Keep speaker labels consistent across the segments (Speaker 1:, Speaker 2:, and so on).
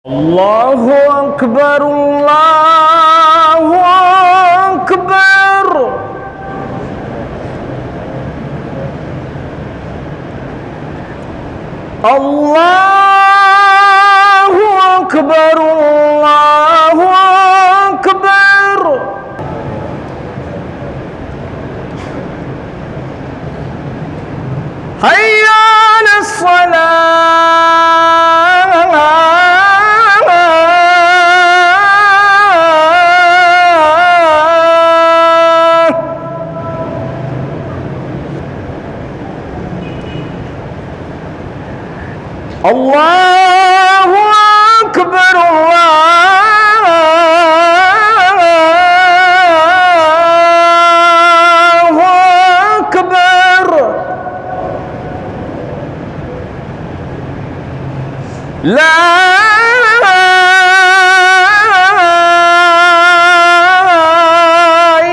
Speaker 1: الله أكبر الله أكبر الله أكبر الله أكبر حي على الله أكبر الله أكبر لا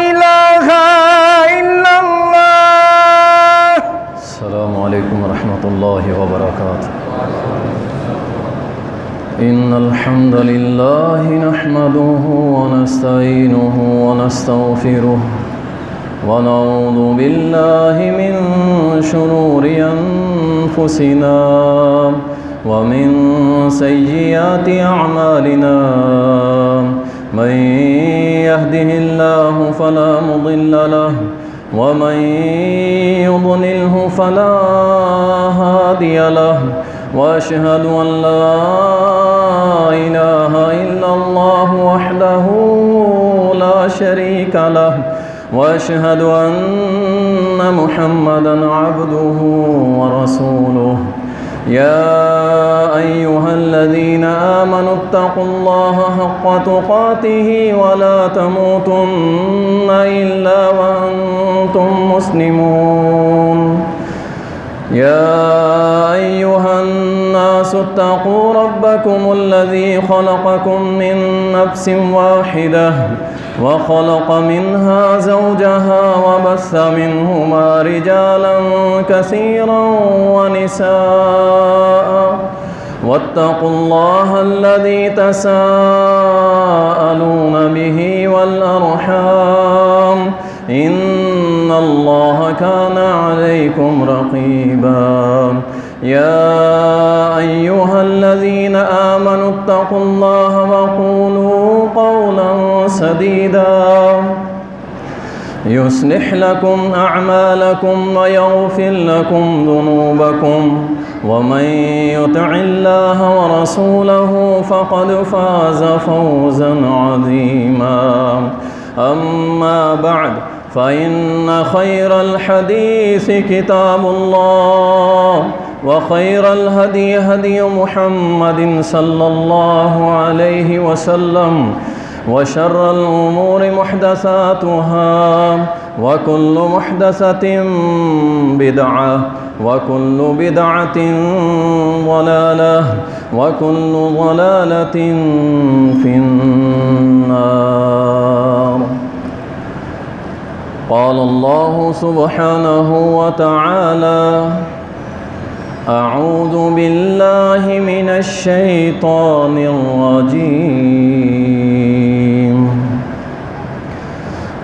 Speaker 1: إله إلا الله.
Speaker 2: السلام عليكم ورحمة الله وبركاته. إن الحمد لله نحمده ونستعينه ونستغفره ونعوذ بالله من شرور أنفسنا ومن سيئات أعمالنا. من يهده الله فلا مضل له ومن يضلله فلا هادي له. وأشهد أن لا إله إلا الله وحده لا شريك له. وأشهد أن محمدًا عبده ورسوله. يا أيها الذين آمنوا اتقوا الله حق تقاته ولا تموتن إلا وأنتم مسلمون. يا أيها الناس اتقوا ربكم الذي خلقكم من نفس واحدة وخلق منها زوجها وبث منهما رجالا كثيرا ونساء. واتقوا الله الذي تساءلون به والأرحام إن الله كان عليكم رقيبا. يا أيها الذين آمنوا اتقوا الله وقولوا قولا سديدا يصلح لكم أعمالكم ويغفر لكم ذنوبكم. ومن يطع الله ورسوله فقد فاز فوزا عظيما. أما بعد فإن خير الحديث كتاب الله وخير الهدي هدي محمد صلى الله عليه وسلم. وشر الأمور محدثاتها وكل محدثة بدعة وكل بدعة ضلالة وكل ضلالة في النار. قال الله سبحانه وتعالى: أعوذ بالله من الشيطان الرجيم.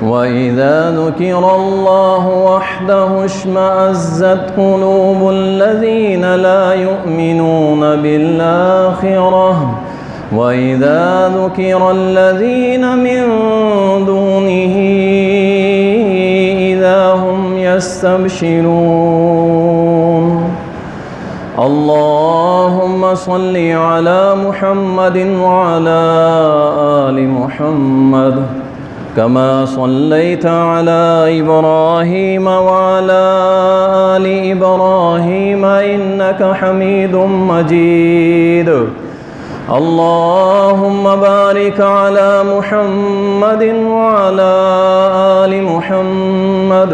Speaker 2: وإذا ذكر الله وحده اشمأزت قلوب الذين لا يؤمنون بالآخرة وإذا ذكر الذين من دونه إذا هم يستبشرون. اللهم صل على محمد وعلى آل محمد كما صليت على إبراهيم وعلى آل إبراهيم إنك حميد مجيد. اللهم بارك على محمد وعلى آل محمد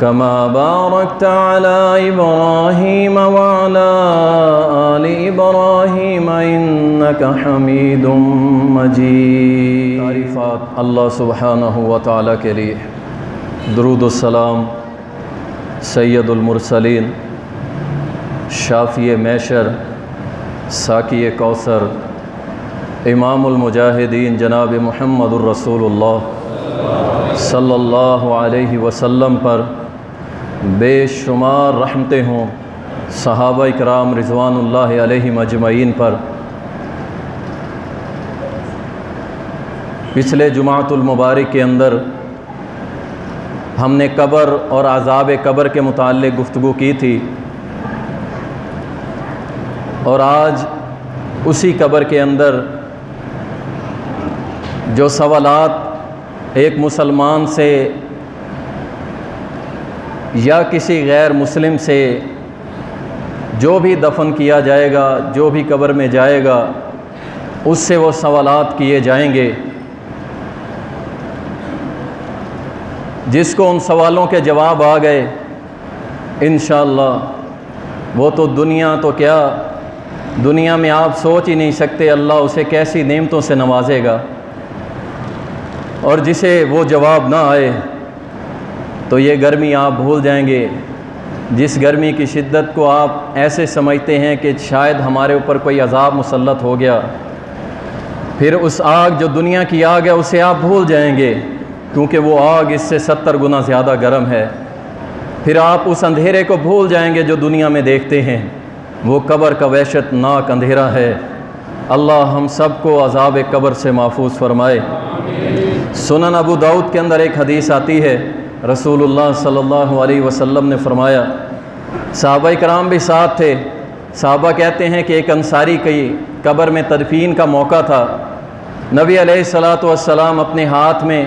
Speaker 2: كما باركت على إبراهيم وعلى آل إبراهيم إنك حميد مجيد. تعریفات اللہ سبحانہ و تعالیٰ کے لیے. درود السلام سید المرسلین شافی محشر ساقی کوثر امام المجاہدین جناب محمد الرسول اللہ صلی اللہ علیہ وسلم پر بے شمار رحمتیں ہوں، صحابہ کرام رضوان اللہ علیہم اجمعین پر۔ پچھلے جمعۃ المبارک کے اندر ہم نے قبر اور عذاب قبر کے متعلق گفتگو کی تھی، اور آج اسی قبر کے اندر جو سوالات ایک مسلمان سے یا کسی غیر مسلم سے جو بھی دفن کیا جائے گا، جو بھی قبر میں جائے گا، اس سے وہ سوالات کیے جائیں گے، جس کو ان سوالوں کے جواب آ گئے انشاءاللہ وہ تو دنیا میں آپ سوچ ہی نہیں سکتے اللہ اسے کیسی نعمتوں سے نوازے گا، اور جسے وہ جواب نہ آئے تو یہ گرمی آپ بھول جائیں گے، جس گرمی کی شدت کو آپ ایسے سمجھتے ہیں کہ شاید ہمارے اوپر کوئی عذاب مسلط ہو گیا، پھر اس آگ جو دنیا کی آگ ہے اسے آپ بھول جائیں گے، کیونکہ وہ آگ اس سے 70 گنا زیادہ گرم ہے۔ پھر آپ اس اندھیرے کو بھول جائیں گے جو دنیا میں دیکھتے ہیں، وہ قبر کا وحشت ناک اندھیرا ہے۔ اللہ ہم سب کو عذاب قبر سے محفوظ فرمائے۔ سنن ابو داؤد کے اندر ایک حدیث آتی ہے، رسول اللہ صلی اللہ علیہ وسلم نے فرمایا، صحابہ کرام بھی ساتھ تھے، صحابہ کہتے ہیں کہ ایک انصاری کی قبر میں تدفین کا موقع تھا، نبی علیہ الصلاۃ والسلام اپنے ہاتھ میں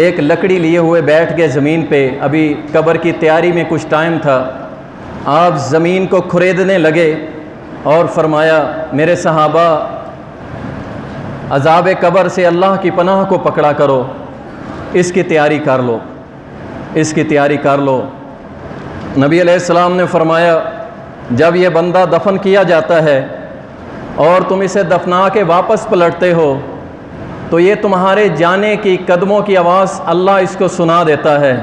Speaker 2: ایک لکڑی لیے ہوئے بیٹھ گئے زمین پہ، ابھی قبر کی تیاری میں کچھ ٹائم تھا، آپ زمین کو کھریدنے لگے اور فرمایا میرے صحابہ عذاب قبر سے اللہ کی پناہ کو پکڑا کرو، اس کی تیاری کر لو، اس کی تیاری کر لو۔ نبی علیہ السلام نے فرمایا جب یہ بندہ دفن کیا جاتا ہے اور تم اسے دفنا کے واپس پلٹتے ہو تو یہ تمہارے جانے کی قدموں کی آواز اللہ اس کو سنا دیتا ہے۔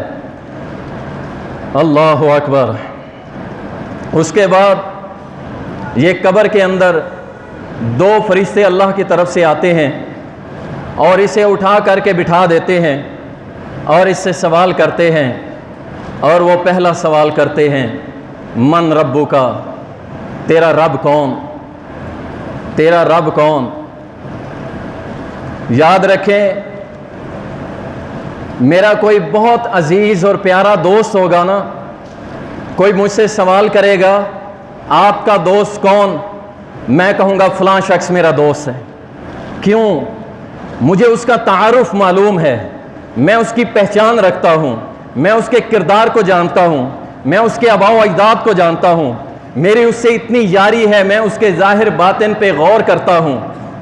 Speaker 2: اللہ اکبر۔ اس کے بعد یہ قبر کے اندر 2 فرشتے اللہ کی طرف سے آتے ہیں اور اسے اٹھا کر کے بٹھا دیتے ہیں اور اس سے سوال کرتے ہیں، اور وہ پہلا سوال کرتے ہیں من ربک، تیرا رب کون، تیرا رب کون۔ یاد رکھیں میرا کوئی بہت عزیز اور پیارا دوست ہوگا نا، کوئی مجھ سے سوال کرے گا آپ کا دوست کون، میں کہوں گا فلاں شخص میرا دوست ہے۔ کیوں؟ مجھے اس کا تعارف معلوم ہے، میں اس کی پہچان رکھتا ہوں، میں اس کے کردار کو جانتا ہوں، میں اس کے آباء و اجداد کو جانتا ہوں، میری اس سے اتنی یاری ہے، میں اس کے ظاہر باطن پہ غور کرتا ہوں،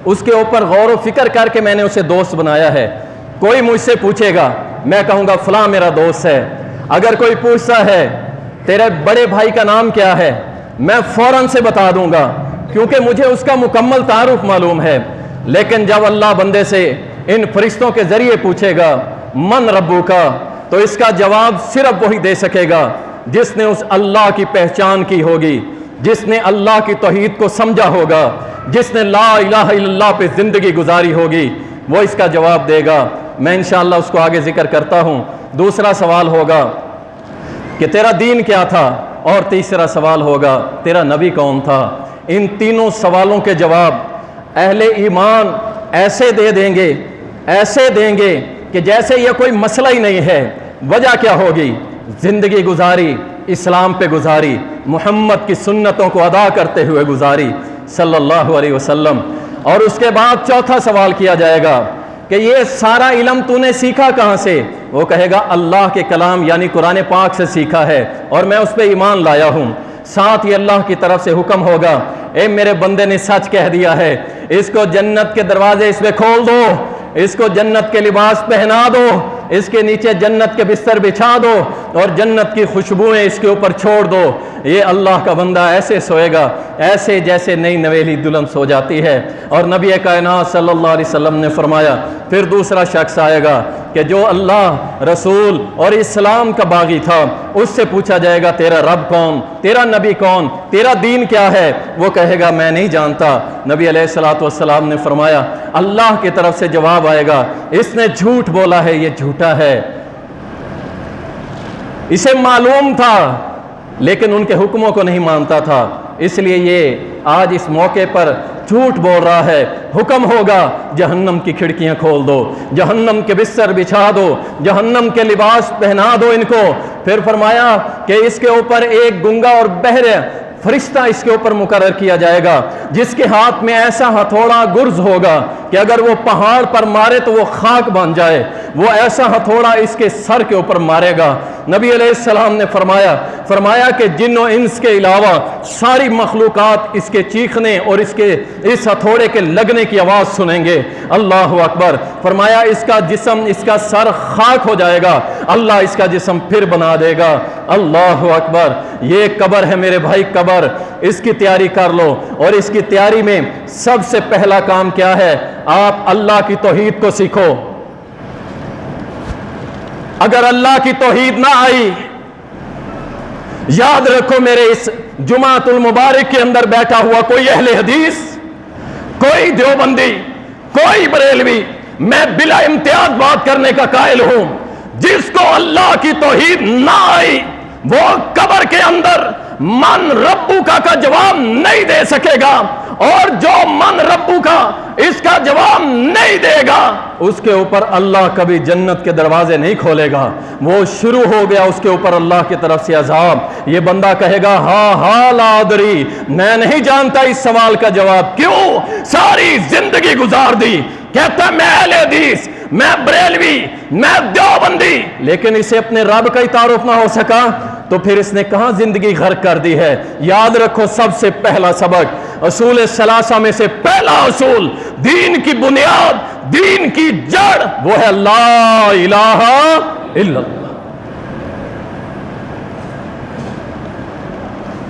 Speaker 2: اس کے اوپر غور و فکر کر کے میں نے اسے دوست بنایا ہے۔ کوئی مجھ سے پوچھے گا میں کہوں گا فلاں میرا دوست ہے۔ اگر کوئی پوچھتا ہے تیرے بڑے بھائی کا نام کیا ہے، میں فوراً سے بتا دوں گا، کیونکہ مجھے اس کا مکمل تعارف معلوم ہے۔ لیکن جب اللہ بندے سے ان فرشتوں کے ذریعے پوچھے گا من ربک، تو اس کا جواب صرف وہی دے سکے گا جس نے اس اللہ کی پہچان کی ہوگی، جس نے اللہ کی توحید کو سمجھا ہوگا، جس نے لا الہ الا اللہ پہ زندگی گزاری ہوگی، وہ اس کا جواب دے گا۔ میں انشاءاللہ اس کو آگے ذکر کرتا ہوں۔ دوسرا سوال ہوگا کہ تیرا دین کیا تھا، اور تیسرا سوال ہوگا تیرا نبی کون تھا۔ ان تینوں سوالوں کے جواب اہل ایمان ایسے دے دیں گے، ایسے دیں گے کہ جیسے یہ کوئی مسئلہ ہی نہیں ہے۔ وجہ کیا ہوگی؟ زندگی گزاری اسلام پہ گزاری، محمد کی سنتوں کو ادا کرتے ہوئے گزاری صلی اللہ علیہ وسلم۔ اور اس کے بعد چوتھا سوال کیا جائے گا کہ یہ سارا علم تو نے سیکھا کہاں سے؟ وہ کہے گا اللہ کے کلام یعنی قرآن پاک سے سیکھا ہے، اور میں اس پہ ایمان لایا ہوں۔ ساتھ ہی اللہ کی طرف سے حکم ہوگا اے میرے بندے نے سچ کہہ دیا ہے، اس کو جنت کے دروازے اس پہ کھول دو، اس کو جنت کے لباس پہنا دو، اس کے نیچے جنت کے بستر بچھا دو، اور جنت کی خوشبوئیں اس کے اوپر چھوڑ دو۔ یہ اللہ کا بندہ ایسے سوئے گا ایسے جیسے نئی نویلی دلہن سو جاتی ہے۔ اور نبی کائنات صلی اللہ علیہ وسلم نے فرمایا پھر دوسرا شخص آئے گا کہ جو اللہ رسول اور اسلام کا باغی تھا، اس سے پوچھا جائے گا تیرا رب کون، تیرا نبی کون، تیرا دین کیا ہے؟ وہ کہے گا میں نہیں جانتا۔ نبی علیہ الصلوۃ والسلام نے فرمایا اللہ کی طرف سے جواب آئے گا اس نے جھوٹ بولا ہے، یہ جھوٹا ہے۔ اسے معلوم تھا لیکن ان کے حکموں کو نہیں مانتا تھا، اس لیے یہ آج اس موقع پر جھوٹ بول رہا ہے۔ حکم ہوگا جہنم کی کھڑکیاں کھول دو، جہنم کے بستر بچھا دو، جہنم کے لباس پہنا دو ان کو۔ پھر فرمایا کہ اس کے اوپر ایک گنگا اور بہرے فرشتہ اس کے اوپر مقرر کیا جائے گا جس کے ہاتھ میں ایسا ہتھوڑا گرز ہوگا کہ اگر وہ پہاڑ پر مارے تو وہ خاک بن جائے، وہ ایسا ہتھوڑا اس کے سر کے اوپر مارے گا۔ نبی علیہ السلام نے فرمایا کہ جن و انس کے علاوہ ساری مخلوقات اس کے چیخنے اور اس ہتھوڑے کے لگنے کی آواز سنیں گے۔ اللہ اکبر۔ فرمایا اس کا جسم، اس کا سر خاک ہو جائے گا، اللہ اس کا جسم پھر بنا دے گا۔ اللہ اکبر۔ یہ قبر ہے میرے بھائی، قبر، اس کی تیاری کر لو۔ اور اس کی تیاری میں سب سے پہلا کام کیا ہے؟ آپ اللہ کی توحید کو سیکھو۔ اگر اللہ کی توحید نہ آئی، یاد رکھو میرے اس جمعۃ المبارک کے اندر بیٹھا ہوا کوئی اہل حدیث، کوئی دیوبندی، کوئی بریلوی، میں بلا امتیاز بات کرنے کا قائل ہوں، جس کو اللہ کی توحید نہ آئی وہ قبر کے اندر من ربک کا جواب نہیں دے سکے گا، اور جو من ربک اس کا جواب نہیں دے گا اس کے اوپر اللہ کبھی جنت کے دروازے نہیں کھولے گا۔ وہ شروع ہو گیا اس کے اوپر اللہ کی طرف سے عذاب۔ یہ بندہ کہے گا ہاں لا ادری، میں نہیں جانتا اس سوال کا جواب۔ کیوں؟ ساری زندگی گزار دی، کہتا میں اہل حدیث، میں بریلوی، میں دیوبندی، لیکن اسے اپنے رب کا ہی تعارف نہ ہو سکا تو پھر اس نے کہاں زندگی غرق کر دی ہے۔ یاد رکھو سب سے پہلا سبق، اصول ثلاثہ میں سے پہلا اصول، دین کی بنیاد، دین کی جڑ، وہ ہے لا الہ الا اللہ۔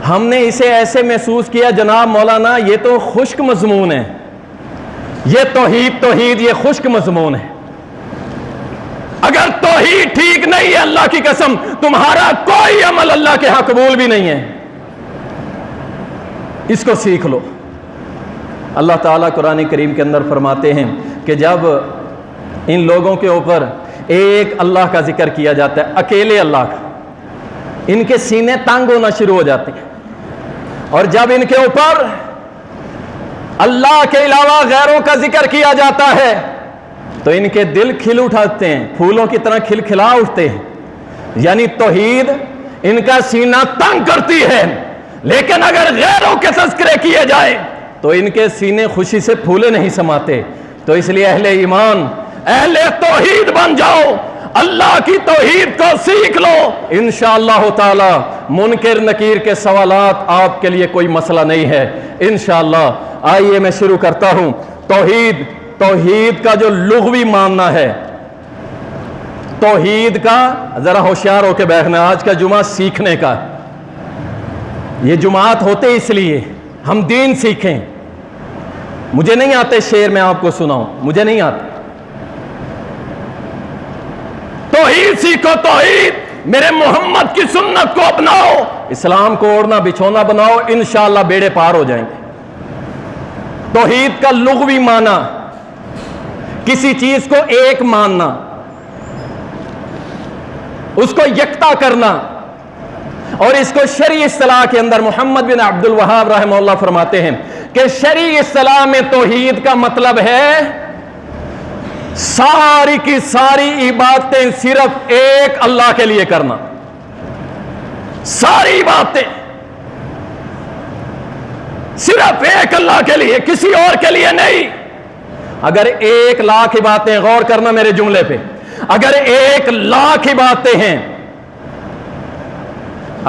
Speaker 2: ہم نے اسے ایسے محسوس کیا جناب مولانا یہ تو خشک مضمون ہے، یہ توحید یہ خشک مضمون ہے۔ اگر توحید ٹھیک نہیں ہے اللہ کی قسم تمہارا کوئی عمل اللہ کے ہاں قبول بھی نہیں ہے۔ اس کو سیکھ لو۔ اللہ تعالیٰ قرآن کریم کے اندر فرماتے ہیں کہ جب ان لوگوں کے اوپر ایک اللہ کا ذکر کیا جاتا ہے، اکیلے اللہ کا، ان کے سینے تنگ ہونا شروع ہو جاتے ہیں، اور جب ان کے اوپر اللہ کے علاوہ غیروں کا ذکر کیا جاتا ہے تو ان کے دل کھل اٹھاتے ہیں، پھولوں کی طرح کھل کھلا اٹھتے ہیں۔ یعنی توحید ان کا سینہ تنگ کرتی ہے، لیکن اگر غیروں کے تذکرے کیے جائے تو ان کے سینے خوشی سے پھولے نہیں سماتے۔ تو اس لیے اہل ایمان، اہل توحید بن جاؤ، اللہ کی توحید کو سیکھ لو، انشاءاللہ تعالی منکر نکیر کے سوالات آپ کے لیے کوئی مسئلہ نہیں ہے انشاءاللہ۔ آئیے میں شروع کرتا ہوں۔ توحید کا جو لغوی معنی ہے، توحید کا ذرا ہوشیار ہو کے بیٹھنا، آج کا جمعہ سیکھنے کا، یہ جمعات ہوتے اس لیے ہم دین سیکھیں۔ مجھے نہیں آتے شعر میں آپ کو سناؤں، مجھے نہیں آتے۔ توحید سیکھو، توحید میرے محمد کی سنت کو اپناؤ، اسلام کو اوڑھنا بچھونا بناؤ، انشاءاللہ بیڑے پار ہو جائیں گے۔ توحید کا لغوی معنی کسی چیز کو ایک ماننا، اس کو یکتا کرنا، اور اس کو شرعی اصطلاح کے اندر محمد بن عبد الوہاب رحمہ اللہ فرماتے ہیں کہ شرعی اصطلاح میں توحید کا مطلب ہے ساری کی ساری عبادتیں صرف ایک اللہ کے لیے کرنا، ساری عبادتیں صرف ایک اللہ کے لیے، کسی اور کے لیے نہیں۔ اگر 1,00,000 عبادتیں، غور کرنا میرے جملے پہ، اگر 1,00,000 عبادتیں ہیں،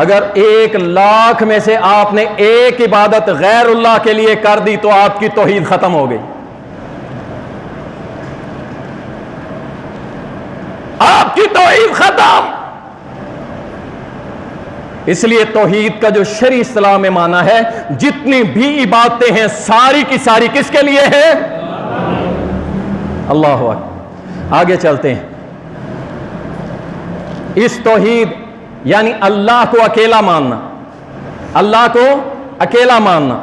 Speaker 2: اگر 1,00,000 میں سے آپ نے ایک عبادت غیر اللہ کے لیے کر دی تو آپ کی توحید ختم ہو گئی، آپ کی توحید ختم۔ اس لیے توحید کا جو شرعی اصطلاح میں معنی ہے جتنی بھی عبادتیں ہیں ساری کی ساری کس کے لیے ہیں؟ اللہ اکبر۔ آگے چلتے ہیں۔ اس توحید یعنی اللہ کو اکیلا ماننا، اللہ کو اکیلا ماننا۔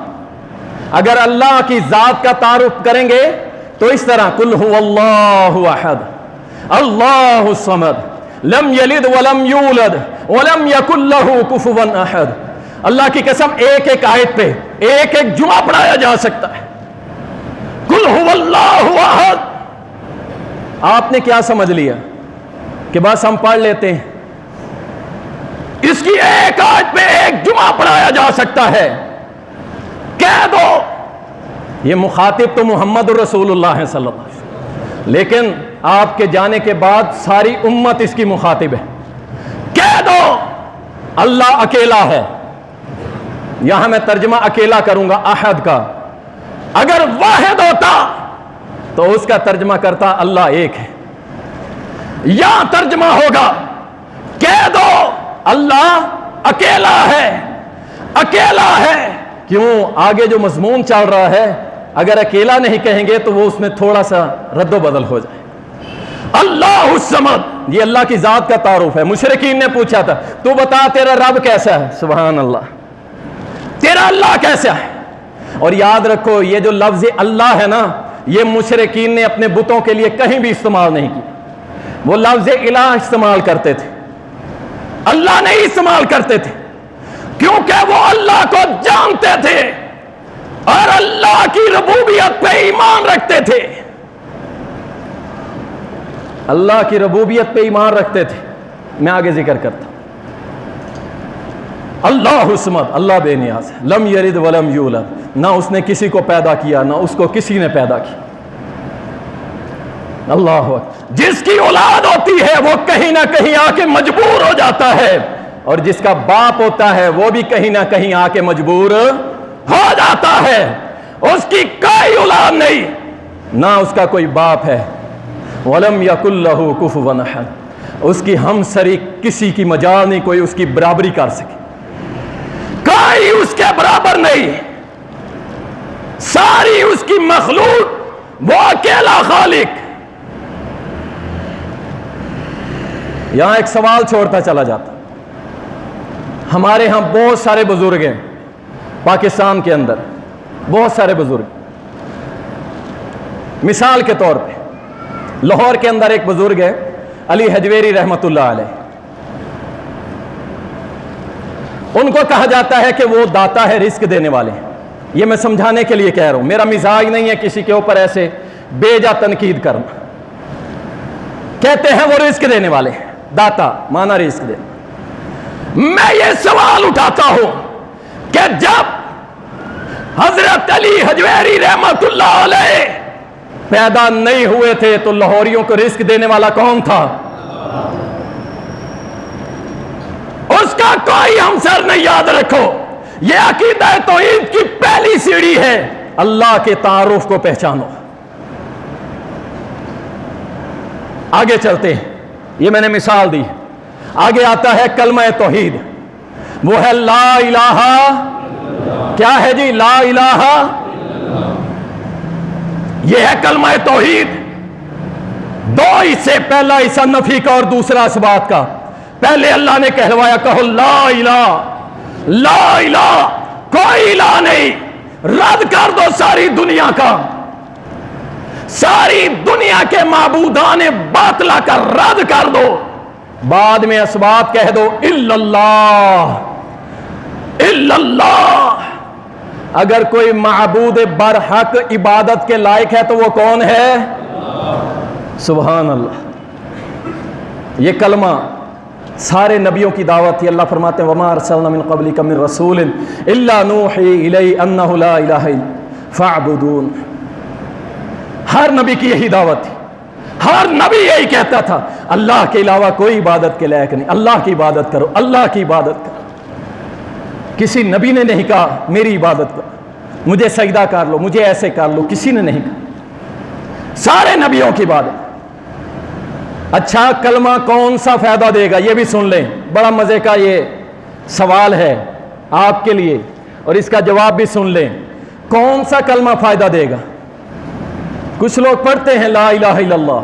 Speaker 2: اگر اللہ کی ذات کا تعارف کریں گے تو اس طرح قل هو اللہ احد اللہ الصمد لم یلد ولم یولد ولم یکن له کفوا احد۔ اللہ کی قسم ایک ایک آیت پہ ایک ایک جمعہ پڑھایا جا سکتا ہے۔ قل هو اللہ احد۔ آپ نے کیا سمجھ لیا کہ بس ہم پڑھ لیتے ہیں؟ اس کی ایک آیت پہ ایک جمعہ پڑھایا جا سکتا ہے۔ کہہ دو یہ مخاطب تو محمد رسول اللہ ہے صلی اللہ علیہ وسلم، لیکن آپ کے جانے کے بعد ساری امت اس کی مخاطب ہے۔ کہہ دو اللہ اکیلا ہے۔ یہاں میں ترجمہ اکیلا کروں گا احد کا۔ اگر واحد ہوتا تو اس کا ترجمہ کرتا اللہ ایک ہے۔ یا ترجمہ ہوگا کہہ دو اللہ اکیلا ہے، اکیلا ہے۔ کیوں؟ آگے جو مضمون چل رہا ہے اگر اکیلا نہیں کہیں گے تو وہ اس میں تھوڑا سا رد و بدل ہو جائے۔ اللہ الصمد، یہ اللہ کی ذات کا تعارف ہے۔ مشرکین نے پوچھا تھا تو بتا تیرا رب کیسا ہے؟ سبحان اللہ، تیرا اللہ کیسا ہے؟ اور یاد رکھو یہ جو لفظ اللہ ہے نا، یہ مشرکین نے اپنے بتوں کے لیے کہیں بھی استعمال نہیں کیا۔ وہ لفظ الہ استعمال کرتے تھے، اللہ نہیں استعمال کرتے تھے، کیونکہ وہ اللہ کو جانتے تھے اور اللہ کی ربوبیت پہ ایمان رکھتے تھے۔ اللہ کی ربوبیت پہ ایمان رکھتے تھے۔ میں آگے ذکر کرتا ہوں۔ اللہ الصمد، اللہ بے نیاز ہے۔ لم یلد ولم یولد، نہ اس نے کسی کو پیدا کیا نہ اس کو کسی نے پیدا کیا۔ اللہ اکبر۔ جس کی اولاد ہوتی ہے وہ کہیں نہ کہیں آ کے مجبور ہو جاتا ہے، اور جس کا باپ ہوتا ہے وہ بھی کہیں نہ کہیں آ کے مجبور ہو جاتا ہے۔ اس کی کوئی اولاد نہیں، نہ اس کا کوئی باپ ہے۔ وَلَمْ يَكُنْ لَهُ كُفُوًا أَحَدٌ، اس کی ہم شریک کسی کی مجال نہیں کوئی اس کی برابری کر سکے، کوئی اس کے برابر نہیں۔ ساری اس کی مخلوق، وہ اکیلا خالق۔ یہاں ایک سوال چھوڑتا چلا جاتا۔ ہمارے ہاں بہت سارے بزرگ ہیں، پاکستان کے اندر بہت سارے بزرگ۔ مثال کے طور پہ لاہور کے اندر ایک بزرگ ہے علی حجویری رحمت اللہ علیہ۔ ان کو کہا جاتا ہے کہ وہ داتا ہے، رزق دینے والے ہیں۔ یہ میں سمجھانے کے لیے کہہ رہا ہوں، میرا مزاج نہیں ہے کسی کے اوپر ایسے بے جا تنقید کرنا۔ کہتے ہیں وہ رزق دینے والے ہیں، داتا مانا رزق دینے۔ میں یہ سوال اٹھاتا ہوں کہ جب حضرت علی حجویری رحمت اللہ علیہ پیدا نہیں ہوئے تھے تو لاہوریوں کو رزق دینے والا کون تھا؟ اس کا کوئی ہمسر نہیں۔ یاد رکھو یہ عقیدہ توحید کی پہلی سیڑھی ہے، اللہ کے تعارف کو پہچانو۔ آگے چلتے ہیں، یہ میں نے مثال دی۔ آگے آتا ہے کلمہ توحید، وہ ہے لا الہ۔ کیا ہے جی؟ لا الہ، یہ ہے کلمہ توحید۔ دو حصے، پہلا حصہ نفی کا اور دوسرا اس بات کا۔ پہلے اللہ نے کہلوایا کہو لا الہ، لا الہ، کوئی الہ نہیں۔ رد کر دو ساری دنیا کا، ساری دنیا کے معبودان باطلا کا رد کر دو۔ بعد میں اسبات کہہ دو الا اللہ، الا اللہ۔ اگر کوئی معبود برحق عبادت کے لائق ہے تو وہ کون ہے؟ سبحان اللہ۔ یہ کلمہ سارے نبیوں کی دعوت تھی۔ اللہ فرماتے ہیں وما ارسلنا من قبلک من رسول الا نوحی الیہ انہ لا الہ الا فاعبدون۔ ہر نبی کی یہی دعوت تھی، ہر نبی یہی کہتا تھا اللہ کے علاوہ کوئی عبادت کے لائق نہیں، اللہ کی عبادت کرو، اللہ کی عبادت کرو۔ کسی نبی نے نہیں کہا میری عبادت کرو، مجھے سجدہ کر لو، مجھے ایسے کر لو، کسی نے نہیں کہا، سارے نبیوں کی عبادت۔ اچھا کلمہ کون سا فائدہ دے گا یہ بھی سن لیں، بڑا مزے کا یہ سوال ہے آپ کے لیے اور اس کا جواب بھی سن لیں، کون سا کلمہ فائدہ دے گا؟ کچھ لوگ پڑھتے ہیں لا الہ الا اللہ،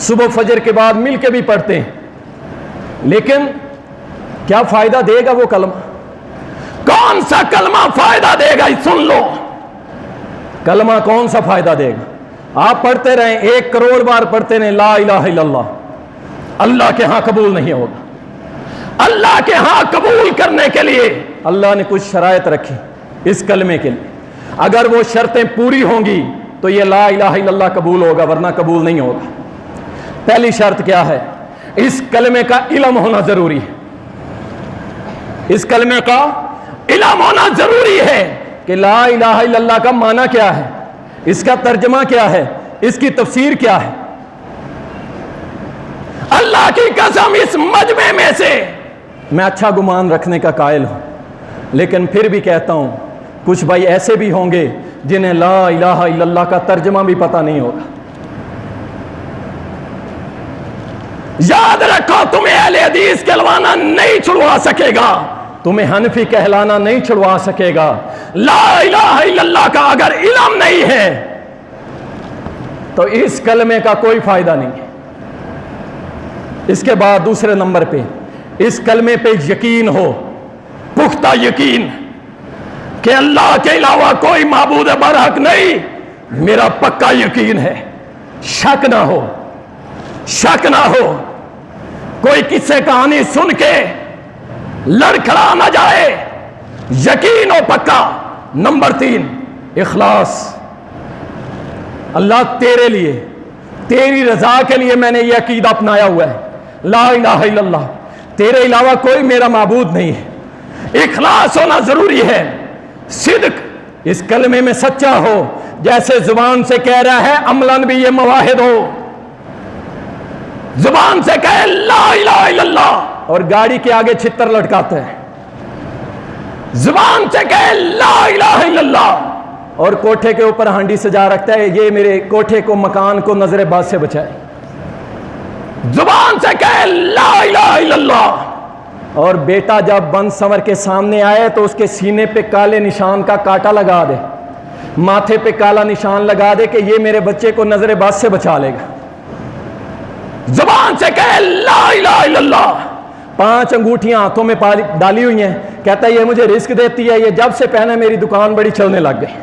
Speaker 2: صبح فجر کے بعد مل کے بھی پڑھتے ہیں، لیکن کیا فائدہ دے گا وہ کلمہ؟ کون سا کلمہ فائدہ دے گا؟ سن لو، کلمہ کون سا فائدہ دے گا؟ آپ پڑھتے رہیں، 1 کروڑ بار پڑھتے رہیں لا الہ الا اللہ، اللہ کے ہاں قبول نہیں ہوگا۔ اللہ کے ہاں قبول کرنے کے لیے اللہ نے کچھ شرائط رکھی اس کلمے کے لیے، اگر وہ شرطیں پوری ہوں گی تو یہ لا الہ الا اللہ قبول ہوگا، ورنہ قبول نہیں ہوگا۔ پہلی شرط کیا ہے؟ اس کلمے کا علم ہونا ضروری ہے، اس کلمے کا علم ہونا ضروری ہے کہ لا الہ الا اللہ کا معنی کیا ہے، اس کا ترجمہ کیا ہے، اس کی تفسیر کیا ہے۔ اللہ کی قسم اس مجمع میں سے میں اچھا گمان رکھنے کا قائل ہوں، لیکن پھر بھی کہتا ہوں کچھ بھائی ایسے بھی ہوں گے جنہیں لا الہ الا اللہ کا ترجمہ بھی پتہ نہیں ہوگا۔ یاد رکھو، تمہیں اہل حدیث کہلوانا نہیں چھڑوا سکے گا، تمہیں حنفی کہلانا نہیں چھڑوا سکے گا۔ لا الہ الا اللہ کا اگر علم نہیں ہے تو اس کلمے کا کوئی فائدہ نہیں ہے۔ اس کے بعد دوسرے نمبر پہ اس کلمے پہ یقین ہو، پختہ یقین کہ اللہ کے علاوہ کوئی معبود برحق نہیں، میرا پکا یقین ہے، شک نہ ہو، شک نہ ہو، کوئی قصے کہانی سن کے لڑکھڑا نہ جائے، یقین ہو پکا۔ نمبر 3 اخلاص، اللہ تیرے لیے، تیری رضا کے لیے میں نے یہ عقیدہ اپنایا ہوا ہے، لا الہ الا اللہ، تیرے علاوہ کوئی میرا معبود نہیں ہے۔ اخلاص ہونا ضروری ہے، صدق اس کلمے میں سچا ہو، جیسے زبان سے کہہ رہا ہے عملاً بھی یہ مواحد ہو، زبان سے کہے لا الہ الا اللہ اور گاڑی کے آگے چھتر لٹکاتا ہے، زبان سے کہے لا الہ الا اللہ اور کوٹھے کے اوپر ہانڈی سجا رکھتا ہے، یہ میرے کوٹھے کو، مکان کو نظر باد سے بچائے۔ زبان سے کہے لا الہ الا اللہ اور بیٹا جب بند سنور کے سامنے آئے تو اس کے سینے پہ کالے نشان کا کانٹا لگا دے، ماتھے پہ کالا نشان لگا دے کہ یہ میرے بچے کو نظر باد سے بچا لے گا۔ زبان سے کہے لا الہ الا اللہ، 5 انگوٹھیاں ہاتھوں میں ڈالی ہوئی ہیں، کہتا ہے یہ مجھے رزق دیتی ہے، یہ جب سے پہنا میری دکان بڑی چلنے لگ گئی۔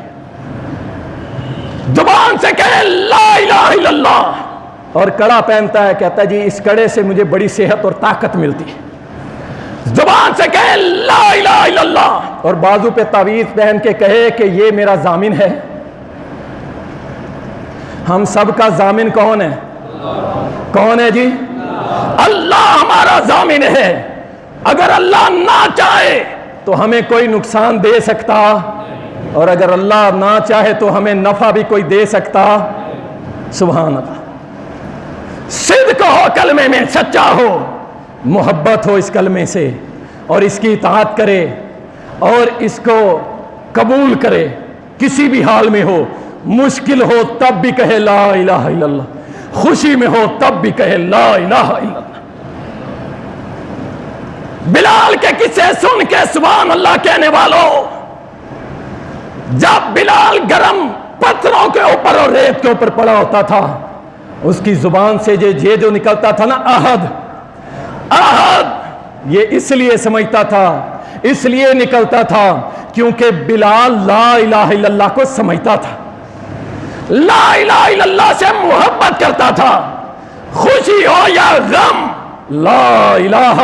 Speaker 2: زبان سے کہے لا الہ الا اللہ اور کڑا پہنتا ہے، کہتا ہے جی اس کڑے سے مجھے بڑی صحت اور طاقت ملتی ہے۔ زبان سے کہے لا الہ الا اللہ اور بازو پہ تعویذ پہن کے کہے کہ یہ میرا ضامن ہے۔ ہم سب کا ضامن کون ہے؟ کون ہے جی؟ اللہ ہمارا ضامن ہے۔ اگر اللہ نہ چاہے تو ہمیں کوئی نقصان دے سکتا، اور اگر اللہ نہ چاہے تو ہمیں نفع بھی کوئی دے سکتا۔ سبحان اللہ۔ صدق ہو کلمے میں، سچا ہو، محبت ہو اس کلمے سے اور اس کی اطاعت کرے اور اس کو قبول کرے، کسی بھی حال میں ہو، مشکل ہو تب بھی کہے لا الہ الا اللہ، خوشی میں ہو تب بھی کہے لا الہ الا اللہ۔ بلال کے قصے سن کے سبحان اللہ کہنے والوں، جب بلال گرم پتھروں کے اوپر اور ریت کے اوپر پڑا ہوتا تھا، اس کی زبان سے یہ جو نکلتا تھا نا احد، احد، یہ اس لیے سمجھتا تھا، اس لیے نکلتا تھا کیونکہ بلال لا الہ الا اللہ کو سمجھتا تھا، لا الہ الا اللہ سے محبت کرتا تھا، خوشی ہو یا غم لا الہ،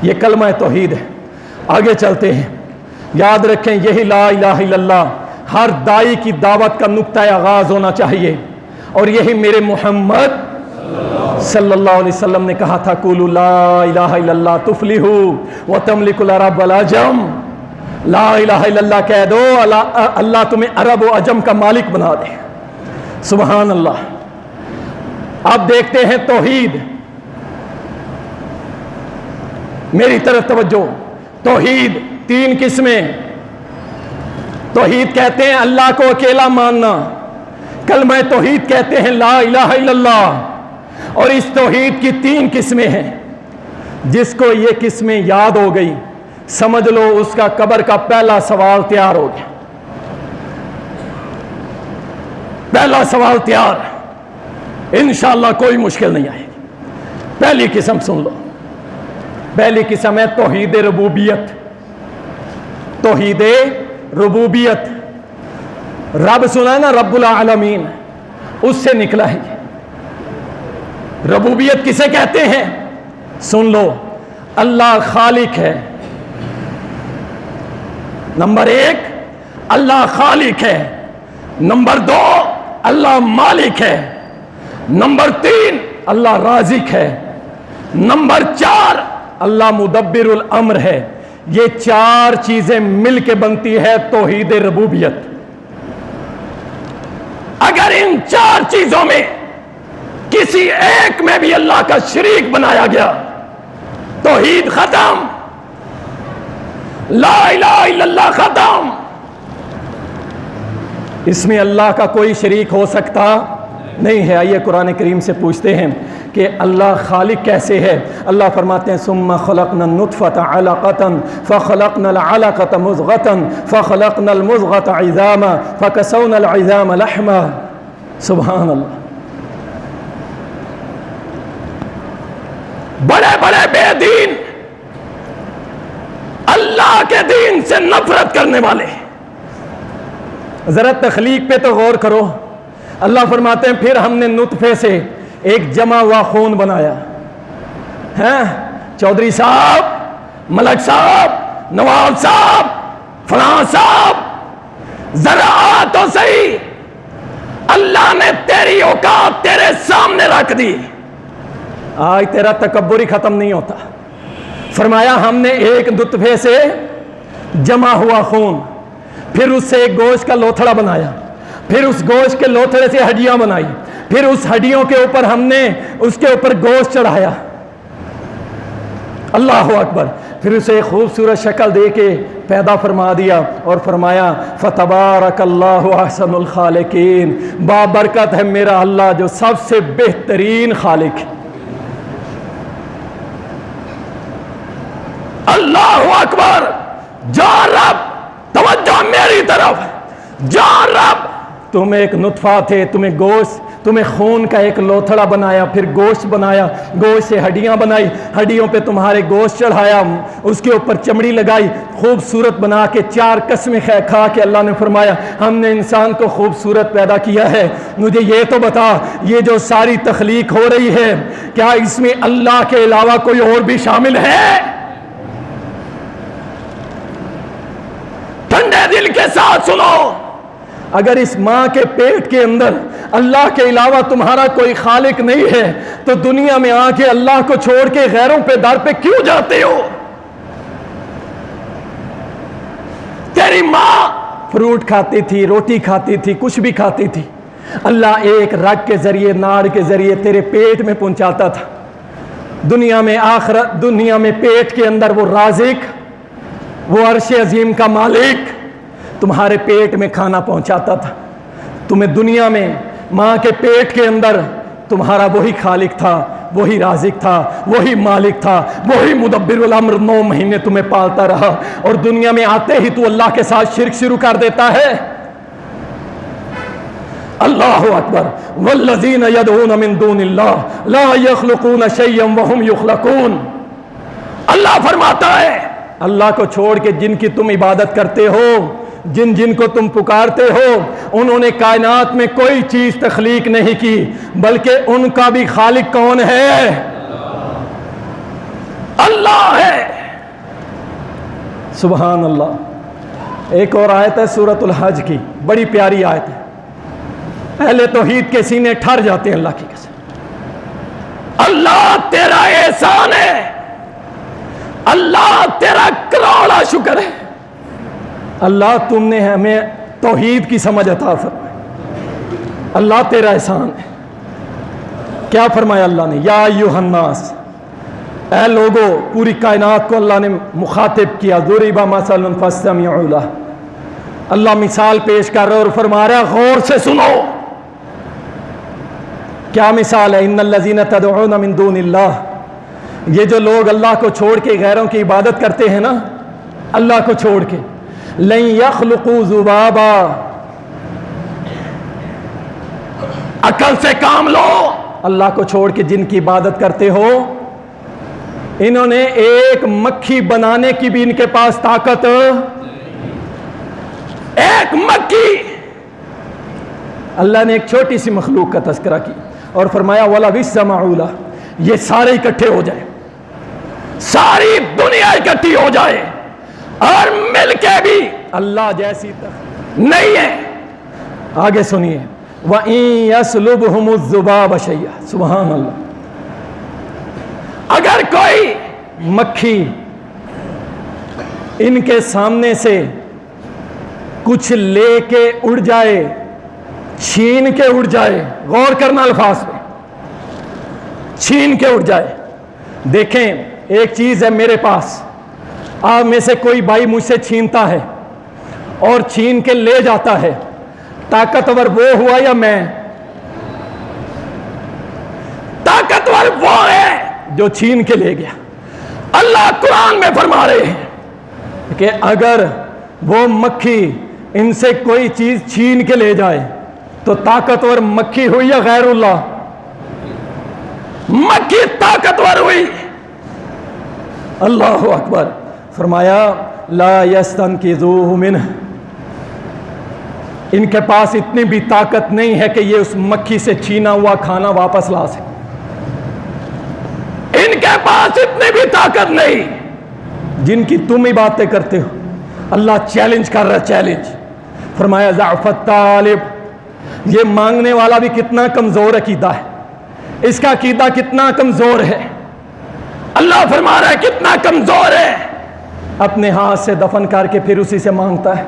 Speaker 2: یہ کلمہ توحید ہے۔ آگے چلتے ہیں، یاد رکھیں یہی لا الہ الا اللہ ہر دائی کی دعوت کا نقطہ آغاز ہونا چاہیے، اور یہی میرے محمد صلی اللہ علیہ وسلم نے کہا تھا، قولوا لا الہ الا اللہ تفلحوا وتملکوا العرب والعجم، لا الہ الا اللہ کہہ دو، اللہ تمہیں عرب و عجم کا مالک بنا دے۔ سبحان اللہ۔ اب دیکھتے ہیں توحید، میری طرف توجہ۔ توحید 3 قسمیں۔ توحید کہتے ہیں اللہ کو اکیلا ماننا، کلمہ توحید کہتے ہیں لا الہ الا اللہ، اور اس توحید کی 3 قسمیں ہیں۔ جس کو یہ قسمیں یاد ہو گئی سمجھ لو اس کا قبر کا پہلا سوال تیار ہو گیا. پہلا سوال تیار, انشاءاللہ کوئی مشکل نہیں آئے گی. پہلی قسم سن لو. پہلی قسم ہے توحید ربوبیت. توحید ربوبیت. رب سنا ہے نا, رب العالمین, اس سے نکلا ہے یہ. ربوبیت کسے کہتے ہیں؟ سن لو, اللہ خالق ہے. نمبر 1 اللہ خالق ہے. نمبر 2 اللہ مالک ہے. نمبر 3 اللہ رازق ہے. نمبر 4 اللہ مدبر الامر ہے. یہ 4 چیزیں مل کے بنتی ہے توحید ربوبیت. اگر ان 4 چیزوں میں کسی ایک میں بھی اللہ کا شریک بنایا گیا توحید ختم, لا الہ الا اللہ ختم. اس میں اللہ کا کوئی شریک ہو سکتا نہیں ہے. آئیے قرآن کریم سے پوچھتے ہیں کہ اللہ خالق کیسے ہے. اللہ فرماتے ہیں ثم خلقنا النطفة علقة فخلقنا العلقة مضغة فخلقنا المضغة عظاما فكسونا العظام لحما. سبحان اللہ. بڑے بڑے بے دین اللہ کے دین سے نفرت کرنے والے, ذرا تخلیق پہ تو غور کرو. اللہ فرماتے ہیں پھر ہم نے نطفے سے ایک جمع ہوا خون بنایا. ہیں چودھری صاحب, ملک صاحب, نواب صاحب, فلاں صاحب, ذرا آ تو صحیح. اللہ نے تیری اوقات تیرے سامنے رکھ دی. آج تیرا تکبر ہی ختم نہیں ہوتا. فرمایا ہم نے ایک نطفے سے جمع ہوا خون, پھر اس سے ایک گوشت کا لوتھڑا بنایا, پھر اس گوشت کے لوتھڑے سے ہڈیاں بنائی, پھر اس ہڈیوں کے اوپر ہم نے اس کے اوپر گوشت چڑھایا. اللہ اکبر. پھر اسے ایک خوبصورت شکل دے کے پیدا فرما دیا اور فرمایا فتبارک اللہ احسن الخالقین. بابرکت ہے میرا اللہ جو سب سے بہترین خالق ہے. اللہ اکبر. جا رب, توجہ میری طرف, جا رب, تم ایک نطفہ تھے, تمہیں گوشت, تمہیں خون کا ایک لوتھڑا بنایا, پھر گوشت بنایا, گوشت سے ہڈیاں بنائی, ہڈیوں پہ تمہارے گوشت چڑھایا, اس کے اوپر چمڑی لگائی, خوبصورت بنا کے 4 قسمیں کھا کے اللہ نے فرمایا ہم نے انسان کو خوبصورت پیدا کیا ہے. مجھے یہ تو بتا, یہ جو ساری تخلیق ہو رہی ہے کیا اس میں اللہ کے علاوہ کوئی اور بھی شامل ہے؟ ٹھنڈے دل کے ساتھ سنو, اگر اس ماں کے پیٹ کے اندر اللہ کے علاوہ تمہارا کوئی خالق نہیں ہے تو دنیا میں آ کے اللہ کو چھوڑ کے غیروں پہ در پہ کیوں جاتے ہو؟ تیری ماں فروٹ کھاتی تھی, روٹی کھاتی تھی, کچھ بھی کھاتی تھی, اللہ ایک رگ کے ذریعے, ناڑ کے ذریعے تیرے پیٹ میں پہنچاتا تھا. دنیا میں آخرت, دنیا میں پیٹ کے اندر وہ رازق, وہ عرش عظیم کا مالک تمہارے پیٹ میں کھانا پہنچاتا تھا. تمہیں دنیا میں ماں کے پیٹ کے اندر تمہارا وہی خالق تھا, وہی رازق تھا, وہی مالک تھا, وہی مدبر الامر 9 مہینے تمہیں پالتا رہا, اور دنیا میں آتے ہی تو اللہ کے ساتھ شرک شروع کر دیتا ہے. اللہ اکبر. والذین یدعون من دون اللہ لا یخلقون شیئا وهم یخلقون. اللہ فرماتا ہے اللہ کو چھوڑ کے جن کی تم عبادت کرتے ہو, جن کو تم پکارتے ہو, انہوں نے کائنات میں کوئی چیز تخلیق نہیں کی, بلکہ ان کا بھی خالق کون ہے؟ اللہ ہے. سبحان اللہ. ایک اور آیت ہے سورۃ الحج کی, بڑی پیاری آیت ہے. اہل توحید کے سینے ٹھر جاتے ہیں اللہ کی قسم. اللہ تیرا احسان ہے, اللہ تیرا کروڑا شکر ہے. اللہ تم نے ہمیں توحید کی سمجھ عطا فرمائی. اللہ تیرا احسان ہے. کیا فرمایا اللہ نے؟ یا ایھا الناس, اے لوگو, پوری کائنات کو اللہ نے مخاطب کیا. ضرب مثل فاستمعوا لہ. اللہ مثال پیش کر رہا ہے اور فرما رہا ہے غور سے سنو. کیا مثال ہے؟ ان الذین تدعون من دون اللہ, یہ جو لوگ اللہ کو چھوڑ کے غیروں کی عبادت کرتے ہیں نا، اللہ کو چھوڑ کے، لن یخلقوا ذبابا، عقل سے کام لو، اللہ کو چھوڑ کے جن کی عبادت کرتے ہو، انہوں نے ایک مکھی بنانے کی بھی ان کے پاس طاقت، ایک مکھی۔ اللہ نے ایک چھوٹی سی مخلوق کا تذکرہ کی اور فرمایا وَلَوِ اجْتَمَعُوا لَهُ، یہ سارے اکٹھے ہو جائیں، ساری دنیا اکٹھی ہو جائے اور مل کے بھی اللہ جیسی نہیں ہے۔ آگے سنیے، وَإِن يَسْلُبْهُمُ الذُّبَابُ شَيْئًا، سبحان اللہ، اگر کوئی مکھی ان کے سامنے سے کچھ لے کے اڑ جائے، چھین کے اڑ جائے، غور کرنا الفاظ پہ، چھین کے اڑ جائے۔ دیکھیں ایک چیز ہے میرے پاس، آپ میں سے کوئی بھائی مجھ سے چھینتا ہے اور چھین کے لے جاتا ہے، طاقتور وہ ہوا یا میں؟ طاقتور وہ ہے جو چھین کے لے گیا۔ اللہ قرآن میں فرما رہے ہیں کہ اگر وہ مکھی ان سے کوئی چیز چھین کے لے جائے تو طاقتور مکھی ہوئی یا غیر اللہ؟ مکھی طاقتور ہوئی۔ اللہ اکبر، فرمایا لا یستنقذوہ منہ، ان کے پاس اتنی بھی طاقت نہیں ہے کہ یہ اس مکھی سے چھینا ہوا کھانا واپس لا سکے، ان کے پاس اتنی بھی طاقت نہیں جن کی تم ہی باتیں کرتے ہو۔ اللہ چیلنج کر رہا، چیلنج، فرمایا ضعف الطالب، یہ مانگنے والا بھی کتنا کمزور عقیدہ ہے، اس کا عقیدہ کتنا کمزور ہے، اللہ فرما رہا ہے کتنا کمزور ہے، اپنے ہاتھ سے دفن کر کے پھر اسی سے مانگتا ہے۔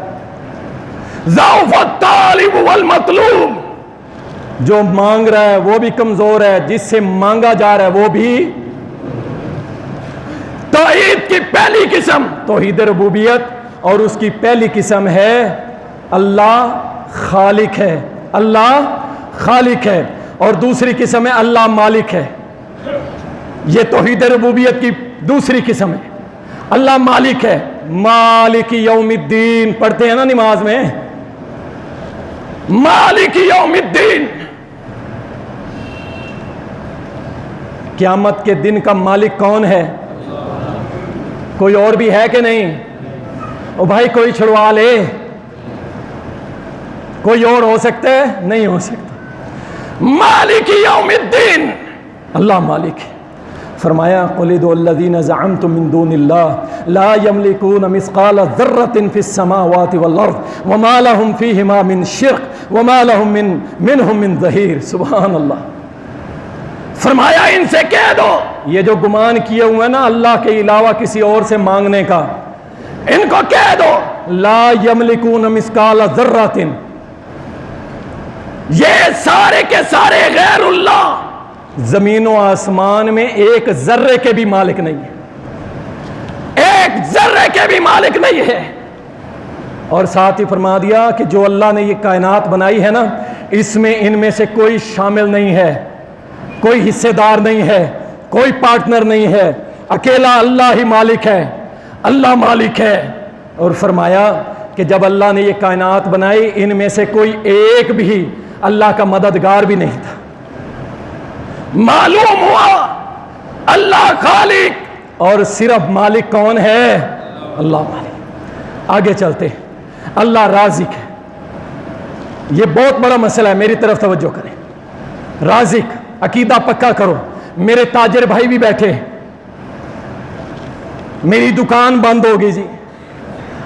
Speaker 2: ضعف الطالب والمطلوب، جو مانگ رہا ہے وہ بھی کمزور ہے، جس سے مانگا جا رہا ہے وہ بھی۔ توحید کی پہلی قسم توحید ربوبیت، اور اس کی پہلی قسم ہے اللہ خالق ہے، اللہ خالق ہے، اور دوسری قسم ہے اللہ مالک ہے۔ یہ توحید ربوبیت کی دوسری قسم ہے، اللہ مالک ہے، مالک یوم الدین پڑھتے ہیں نا نماز میں، مالک یوم الدین، قیامت کے دن کا مالک کون ہے؟ کوئی اور بھی ہے کہ نہیں؟ او بھائی کوئی چھڑوا لے، کوئی اور ہو سکتا ہے؟ نہیں ہو سکتا۔ مالک یوم الدین، اللہ مالک ہے۔ فرمایا قل ادعوا الذین زعمتم من دون اللہ لا یملکون مثقال ذرۃ فی السماوات والارض وما لهم فیہما من شرک وما لهم منہم من ظہیر۔ سبحان اللہ، فرمایا ان سے کہہ دو یہ جو گمان کیے ہوئے نا اللہ کے علاوہ کسی اور سے مانگنے کا، ان کو کہہ دو لا یملکون مثقال ذرۃ، یہ سارے کے سارے غیر اللہ زمین و آسمان میں ایک ذرے کے بھی مالک نہیں ہے، ایک ذرے کے بھی مالک نہیں ہے۔ اور ساتھ ہی فرما دیا کہ جو اللہ نے یہ کائنات بنائی ہے نا، اس میں ان میں سے کوئی شامل نہیں ہے، کوئی حصے دار نہیں ہے، کوئی پارٹنر نہیں ہے، اکیلا اللہ ہی مالک ہے، اللہ مالک ہے۔ اور فرمایا کہ جب اللہ نے یہ کائنات بنائی ان میں سے کوئی ایک بھی اللہ کا مددگار بھی نہیں تھا۔ معلوم ہوا اللہ خالق اور صرف مالک کون ہے؟ اللہ مالک۔ آگے چلتے ہیں، اللہ رازق ہے، یہ بہت بڑا مسئلہ ہے، میری طرف توجہ کریں۔ رازق، عقیدہ پکا کرو۔ میرے تاجر بھائی بھی بیٹھے، میری دکان بند ہوگی جی،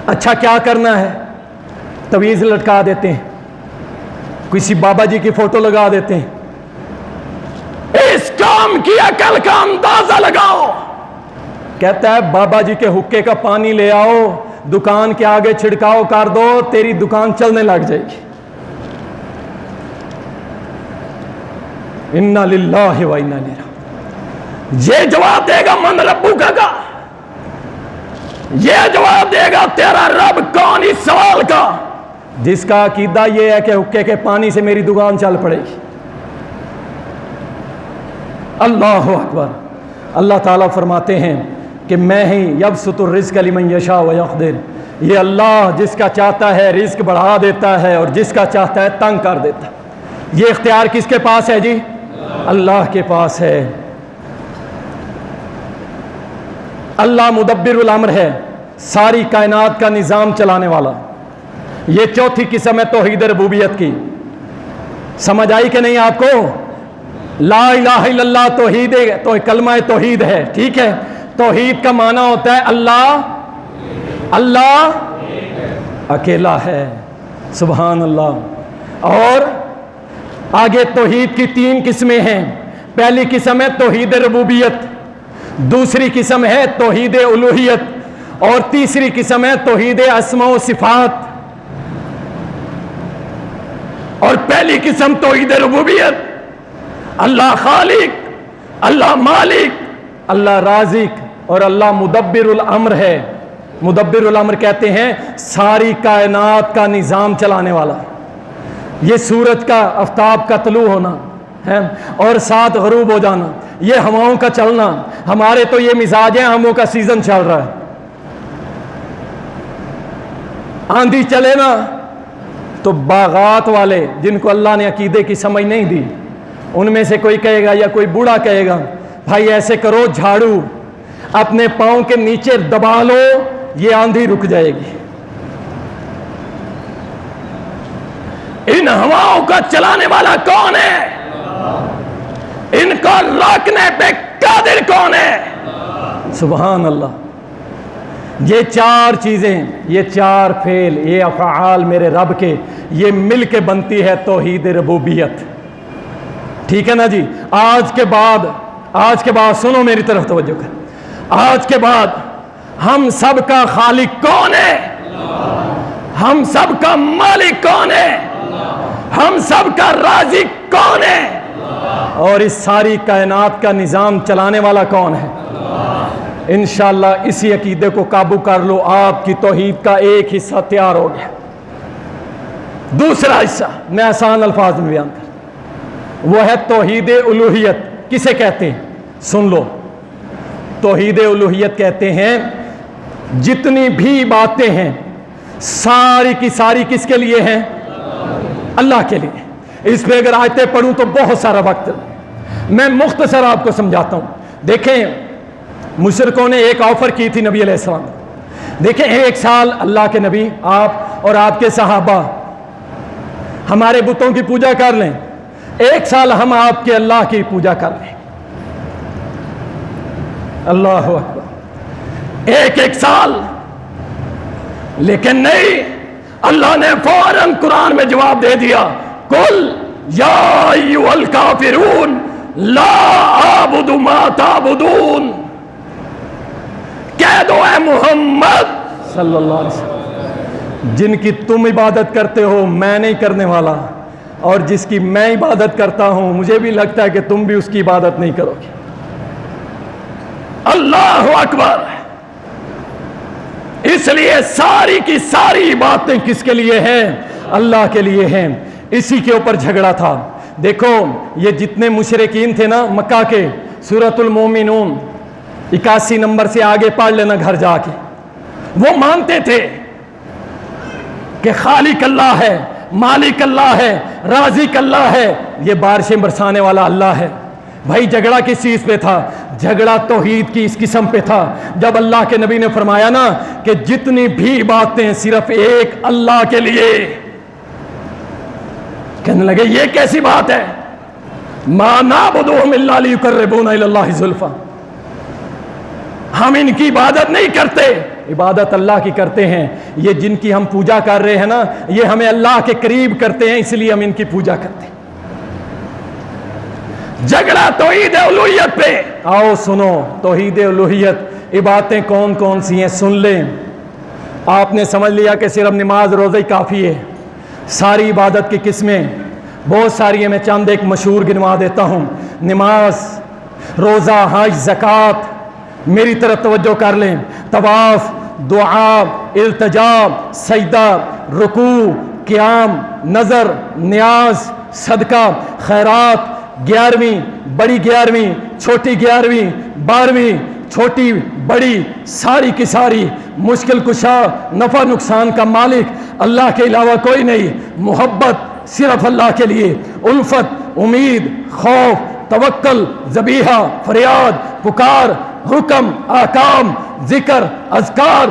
Speaker 2: اچھا کیا کرنا ہے؟ تویز لٹکا دیتے ہیں، کسی بابا جی کی فوٹو لگا دیتے ہیں۔ اس کام کی عقل کا اندازہ لگاؤ، کہتا ہے بابا جی کے حقے کا پانی لے آؤ، دکان کے آگے چھڑکاؤ کر دو، تیری دکان چلنے لگ جائے گی۔ انا للہ و انا الیہ راجعون۔ یہ جواب دے گا من ربک کا، یہ جواب دے گا تیرا رب کون، اس سوال کا جس کا عقیدہ یہ ہے کہ حقے کے پانی سے میری دکان چل پڑے گی۔ اللہ اکبر،
Speaker 3: اللہ تعالیٰ فرماتے ہیں کہ میں ہی یبسط الرزق لمن یشاء ویقدر، یہ اللہ جس کا چاہتا ہے رزق بڑھا دیتا ہے اور جس کا چاہتا ہے تنگ کر دیتا ہے۔ یہ اختیار کس کے پاس ہے جی؟ اللہ کے پاس ہے۔ اللہ مدبر الامر ہے، ساری کائنات کا نظام چلانے والا۔ یہ چوتھی قسم ہے توحید ربوبیت کی، سمجھ آئی کہ نہیں آپ کو؟ لا الہ الا اللہ توحید تو کلمہ توحید ہے، ٹھیک ہے؟ توحید کا معنی ہوتا ہے اللہ اکیلا ہے، سبحان اللہ۔ اور آگے توحید کی 3 قسمیں ہیں۔ پہلی قسم ہے توحید ربوبیت، دوسری قسم ہے توحید الوہیت، اور تیسری قسم ہے توحید اسماء و صفات۔ اور پہلی قسم توحید ربوبیت، اللہ خالق، اللہ مالک، اللہ رازق اور اللہ مدبر الامر ہے۔ مدبر الامر کہتے ہیں ساری کائنات کا نظام چلانے والا۔ یہ سورج کا آفتاب کا طلوع ہونا ہے اور ساتھ غروب ہو جانا، یہ ہواؤں کا چلنا، ہمارے تو یہ مزاج ہے، ہموں کا سیزن چل رہا ہے، آندھی چلے نا تو باغات والے جن کو اللہ نے عقیدے کی سمجھ نہیں دی، ان میں سے کوئی کہے گا یا کوئی بوڑھا کہے گا بھائی ایسے کرو، جھاڑو اپنے پاؤں کے نیچے دبا لو، یہ آندھی رک جائے گی۔ ان ہواؤں کا چلانے والا کون ہے؟ ان کو روکنے پہ قادر کون ہے؟ سبحان اللہ۔ یہ 4 چیزیں، یہ 4 فعل، یہ افعال میرے رب کے، یہ مل کے بنتی ہے توحید ربوبیت، ٹھیک ہے نا جی؟ آج کے بعد سنو میری طرف توجہ کر، آج کے بعد ہم سب کا خالق کون ہے؟ ہم سب کا مالک کون ہے؟ ہم سب کا رازق کون ہے؟ اور اس ساری کائنات کا نظام چلانے والا کون ہے؟ انشاءاللہ اسی عقیدے کو قابو کر لو، آپ کی توحید کا ایک حصہ تیار ہو گیا۔ دوسرا حصہ میں آسان الفاظ میں بیان کر، وہ ہے توحید الوہیت۔ کسے کہتے ہیں؟ سن لو، توحید الوہیت کہتے ہیں جتنی بھی باتیں ہیں ساری کی ساری کس کے لیے ہیں؟ اللہ کے لیے۔ اس پہ اگر آیتیں پڑھوں تو بہت سارا وقت، میں مختصر آپ کو سمجھاتا ہوں۔ دیکھیں مشرکوں نے ایک آفر کی تھی نبی علیہ السلام، دیکھیں 1 سال اللہ کے نبی آپ اور آپ کے صحابہ ہمارے بتوں کی پوجا کر لیں، 1 سال ہم آپ کے اللہ کی پوجا کر لیں۔ اللہ اکبر، 1 سال، لیکن نہیں، اللہ نے فوراً قرآن میں جواب دے دیا، قل یا ایھا الکافرون لا اعبد ما تعبدون، کہہ دو اے محمد صلی اللہ علیہ وسلم جن کی تم عبادت کرتے ہو میں نہیں کرنے والا، اور جس کی میں عبادت کرتا ہوں مجھے بھی لگتا ہے کہ تم بھی اس کی عبادت نہیں کرو گے۔ اللہ اکبر۔ اس لیے ساری کی ساری باتیں کس کے لیے ہیں؟ اللہ کے لیے ہیں۔ اسی کے اوپر جھگڑا تھا۔ دیکھو یہ جتنے مشرکین تھے نا مکہ کے، سورۃ المومنون 81 نمبر سے آگے پڑھ لینا گھر جا کے، وہ مانتے تھے کہ خالق اللہ ہے، مالک اللہ ہے، رازق اللہ ہے، یہ بارشیں برسانے والا اللہ ہے۔ بھائی جھگڑا کس چیز پہ تھا؟ جھگڑا توحید کی اس قسم پہ تھا، جب اللہ کے نبی نے فرمایا نا کہ جتنی بھی باتیں صرف ایک اللہ کے لیے، کہنے لگے یہ کیسی بات ہے؟ ما نعبدہم الا لیقربونا الی اللہ زلفیٰ، ہم ان کی عبادت نہیں کرتے، عبادت اللہ کی کرتے ہیں۔ یہ جن کی ہم پوجا کر رہے ہیں نا، یہ ہمیں اللہ کے قریب کرتے ہیں، اس لیے ہم ان کی پوجا کرتے ہیں۔ جھگڑا توحید الوہیت پہ۔ آؤ سنو توحید الوہیت عبادتیں کون کون سی ہیں سن لیں۔ آپ نے سمجھ لیا کہ صرف نماز روزہ ہی کافی ہے، ساری عبادت کی قسمیں بہت ساری ہیں، میں چند ایک مشہور گنوا دیتا ہوں۔ نماز، روزہ، حج، زکوٰۃ، میری طرف توجہ کر لیں، طواف، دعا، التجا، سجدہ، رکوع، قیام، نظر، نیاز، صدقہ، خیرات،
Speaker 2: 11ویں بڑی 11ویں چھوٹی 11ویں 12ویں چھوٹی بڑی ساری کی ساری مشکل کشا نفع نقصان کا مالک اللہ کے علاوہ کوئی نہیں. محبت صرف اللہ کے لیے، الفت، امید، خوف، توکل، ذبیحہ، فریاد، پکار، حکم، احکام، ذکر، اذکار،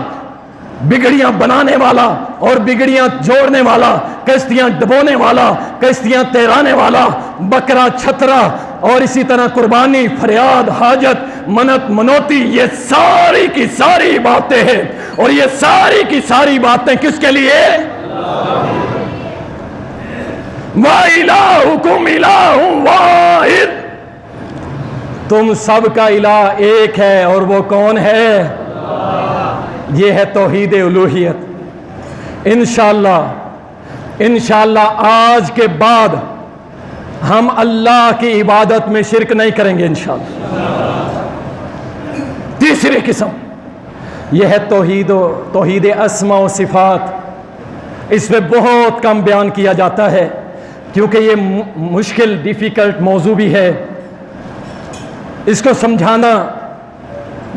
Speaker 2: بگڑیاں بنانے والا اور بگڑیاں جوڑنے والا، کشتیاں ڈبونے والا، کشتیاں تیرانے والا، بکرا چھترا، اور اسی طرح قربانی، فریاد، حاجت، منت، منوتی، یہ ساری کی ساری باتیں ہیں. اور یہ ساری کی ساری باتیں کس کے لیے؟ وَإِلَٰهُكُمْ إِلَٰهٌ وَاحِدٌ، تم سب کا الہ ایک ہے، اور وہ کون ہے؟ یہ ہے توحید الوہیت. انشاءاللہ آج کے بعد ہم اللہ کی عبادت میں شرک نہیں کریں گے انشاءاللہ. تیسری قسم یہ ہے توحید اسماء و صفات. اس میں بہت کم بیان کیا جاتا ہے کیونکہ یہ مشکل ڈیفیکلٹ موضوع بھی ہے. اس کو سمجھانا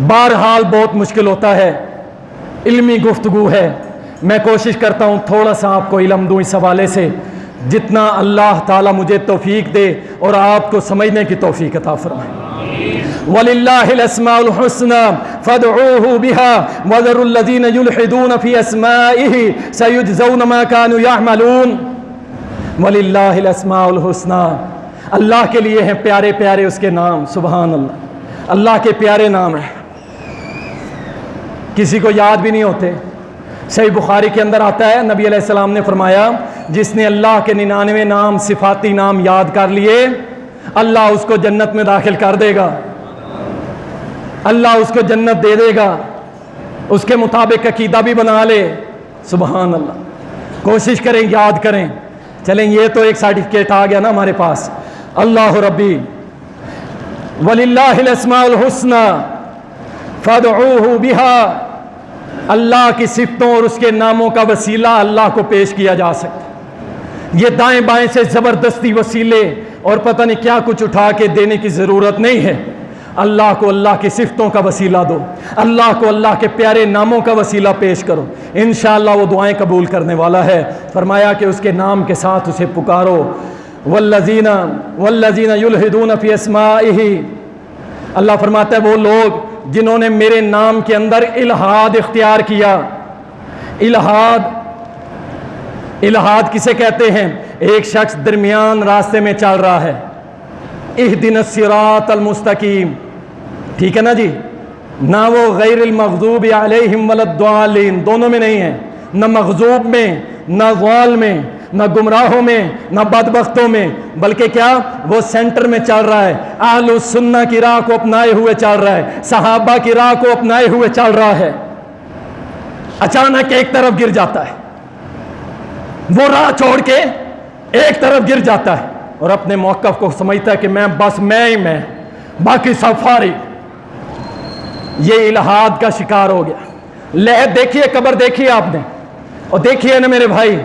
Speaker 2: بہرحال بہت مشکل ہوتا ہے، علمی گفتگو ہے. میں کوشش کرتا ہوں تھوڑا سا آپ کو علم دوں اس حوالے سے، جتنا اللہ تعالیٰ مجھے توفیق دے اور آپ کو سمجھنے کی توفیق عطا فرمائے. وَلِلَّهِ الْأَسْمَاءُ الْحُسْنَى فَادْعُوهُ بِهَا وَذَرُوا الَّذِينَ يُلْحِدُونَ فِي أَسْمَائِهِ سَيُجْزَوْنَ مَا كَانُوا يَعْمَلُونَ. وَلِلَّهِ الْأَسْمَاءُ الْحُسْنَى، اللہ کے لیے ہیں پیارے پیارے اس کے نام. سبحان اللہ، اللہ کے پیارے نام ہیں، کسی کو یاد بھی نہیں ہوتے. صحیح بخاری کے اندر آتا ہے نبی علیہ السلام نے فرمایا جس نے اللہ کے 99 نام صفاتی نام یاد کر لیے اللہ اس کو جنت میں داخل کر دے گا، اللہ اس کو جنت دے دے گا. اس کے مطابق عقیدہ بھی بنا لے. سبحان اللہ، کوشش کریں یاد کریں. چلیں یہ تو ایک سرٹیفکیٹ آ گیا نا ہمارے پاس. اللہ ربی وَلِلَّهِ الْأَسْمَاءُ الْحُسْنَى فَادْعُوهُ بِهَا، اللہ کی صفتوں اور اس کے ناموں کا وسیلہ اللہ کو پیش کیا جا سکتا. یہ دائیں بائیں سے زبردستی وسیلے اور پتہ نہیں کیا کچھ اٹھا کے دینے کی ضرورت نہیں ہے. اللہ کو اللہ کی صفتوں کا وسیلہ دو، اللہ کو اللہ کے پیارے ناموں کا وسیلہ پیش کرو، انشاءاللہ وہ دعائیں قبول کرنے والا ہے. فرمایا کہ اس کے نام کے ساتھ اسے پکارو. والذین یلحدون فی اسمائہ، اللہ فرماتا ہے وہ لوگ جنہوں نے میرے نام کے اندر الہاد اختیار کیا. الہاد کسے کہتے ہیں؟ ایک شخص درمیان راستے میں چل رہا ہے، اہدنا الصراط المستقیم، ٹھیک ہے نا جی، نہ وہ غیر المغضوب علیہم ولا الضالین، دونوں میں نہیں ہے، نہ مغضوب میں نہ ضال میں نہ گمراہوں میں نہ بدبختوں میں، بلکہ کیا وہ سینٹر میں چل رہا ہے. اہل السنہ کی راہ کو اپنائے ہوئے چل رہا ہے، صحابہ کی راہ کو اپنائے ہوئے چل رہا ہے. اچانک ایک طرف گر جاتا ہے، وہ راہ چھوڑ کے ایک طرف گر جاتا ہے اور اپنے موقف کو سمجھتا ہے کہ میں بس میں ہی میں، باقی سب فارغ. یہ الہاد کا شکار ہو گیا. لہد دیکھیے، قبر دیکھیے آپ نے، اور دیکھیے نا میرے بھائی،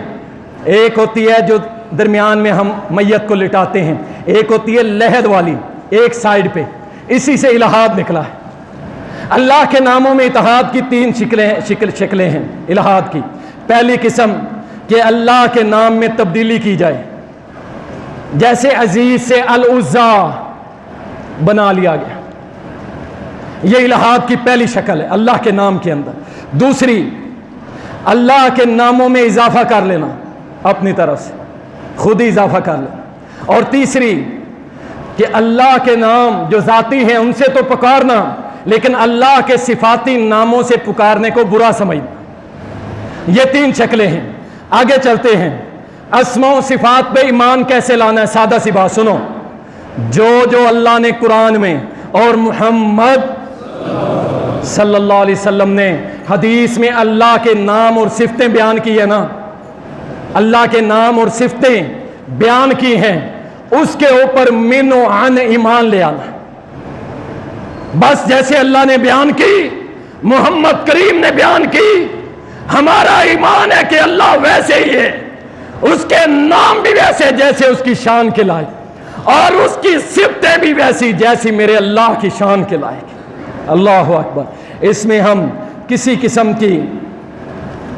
Speaker 2: ایک ہوتی ہے جو درمیان میں ہم میت کو لٹاتے ہیں، ایک ہوتی ہے لہد والی ایک سائیڈ پہ، اسی سے الہاد نکلا ہے. اللہ کے ناموں میں اتحاد کی 3 شکلیں ہیں الہاد کی. پہلی قسم کہ اللہ کے نام میں تبدیلی کی جائے، جیسے عزیز سے العزا بنا لیا گیا، یہ الہاد کی پہلی شکل ہے اللہ کے نام کے اندر. دوسری، اللہ کے ناموں میں اضافہ کر لینا، اپنی طرف سے خود ہی اضافہ کر لینا. اور تیسری کہ اللہ کے نام جو ذاتی ہیں ان سے تو پکارنا، لیکن اللہ کے صفاتی ناموں سے پکارنے کو برا سمجھنا. یہ 3 شکلیں ہیں. آگے چلتے ہیں. اسماء و صفات پہ ایمان کیسے لانا ہے؟ سادہ سی بات سنو. جو اللہ نے قرآن میں اور محمد صلی اللہ علیہ وسلم نے حدیث میں اللہ کے نام اور صفتیں بیان کی ہے نا، اللہ کے نام اور صفتیں بیان کی ہیں، اس کے اوپر من و عن ایمان لے آنا. بس جیسے اللہ نے بیان کی، محمد کریم نے بیان کی، ہمارا ایمان ہے کہ اللہ ویسے ہی ہے، اس کے نام بھی ویسے جیسے اس کی شان کے لائق،
Speaker 3: اور اس کی صفتیں بھی ویسی جیسی میرے اللہ کی شان کے لائق ہے۔ اللہ اکبر۔ اس میں ہم کسی قسم کی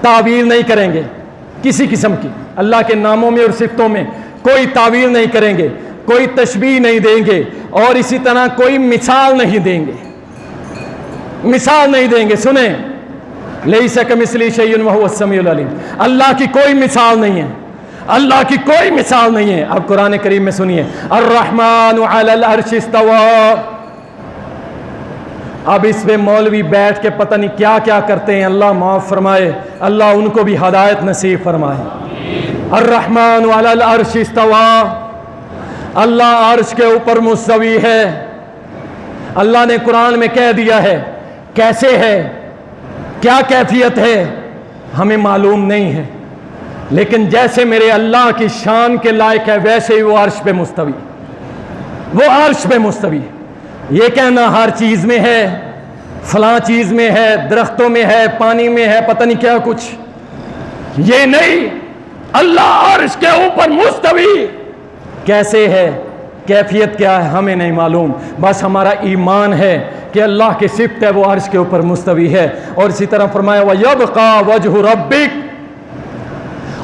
Speaker 3: تعویل نہیں کریں گے، کسی قسم کی اللہ کے ناموں میں اور صفتوں میں کوئی تعویل نہیں کریں گے، کوئی تشبیہ نہیں دیں گے، اور اسی طرح کوئی مثال نہیں دیں گے، مثال نہیں دیں گے۔ سنیں، لیس کمثلہ شیء وہو السمیع العلیم، اللہ کی کوئی مثال نہیں ہے، اللہ کی کوئی مثال نہیں ہے۔ اب قرآن کریم میں سنیے، الرحمن علی العرش استوى۔ اب اس پہ مولوی بیٹھ کے پتہ نہیں کیا کیا کرتے ہیں، اللہ معاف فرمائے، اللہ ان کو بھی ہدایت نصیب فرمائے۔ الرحمن علی العرش استوى، اللہ عرش کے اوپر مستوی ہے۔ اللہ نے قرآن میں کہہ دیا ہے، کیسے ہے، کیا کیفیت ہے ہمیں معلوم نہیں ہے، لیکن جیسے میرے اللہ کی شان کے لائق ہے ویسے ہی وہ عرش پہ مستوی، وہ عرش پہ مستوی۔ یہ کہنا ہر چیز میں ہے، فلاں چیز میں ہے، درختوں میں ہے، پانی میں ہے، پتہ نہیں کیا کچھ، یہ نہیں۔ اللہ عرش کے اوپر مستوی کیسے ہے، کیفیت کیا ہے ہمیں نہیں معلوم، بس ہمارا ایمان ہے کہ اللہ کی صفت ہے وہ عرش کے اوپر مستوی ہے۔ اور اسی طرح فرمایا وَيَبْقَى وَجْهُ رَبِّكَ،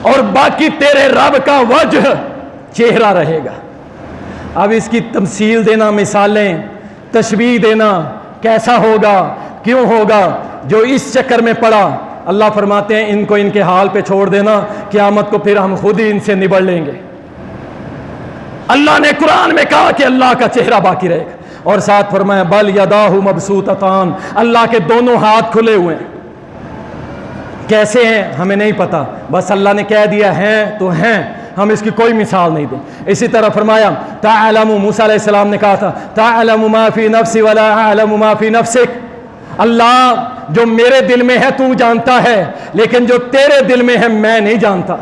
Speaker 3: اور باقی تیرے رب کا وجہ، چہرہ رہے گا۔ اب اس کی تمثیل دینا، مثالیں، تشبیہ دینا، کیسا ہوگا، کیوں ہوگا، جو اس چکر میں پڑا، اللہ فرماتے ہیں ان کو ان کے حال پہ چھوڑ دینا، قیامت کو پھر ہم خود ہی ان سے نبڑ لیں گے۔ اللہ نے قرآن میں کہا کہ اللہ کا چہرہ باقی رہے گا، اور ساتھ فرمایا بل یداہ مبسوطتان، اللہ کے دونوں ہاتھ کھلے ہوئے ہیں۔ کیسے ہیں ہمیں نہیں پتا، بس اللہ نے کہہ دیا ہیں تو ہیں، ہم اس کی کوئی مثال نہیں دیں۔ اسی طرح فرمایا تعلم، موسیٰ علیہ السلام نے کہا تھا تعلم ما فی نفسی ولا اعلم ما فی نفسک، اللہ جو میرے دل میں ہے تو جانتا ہے، لیکن جو تیرے دل میں ہے میں نہیں جانتا۔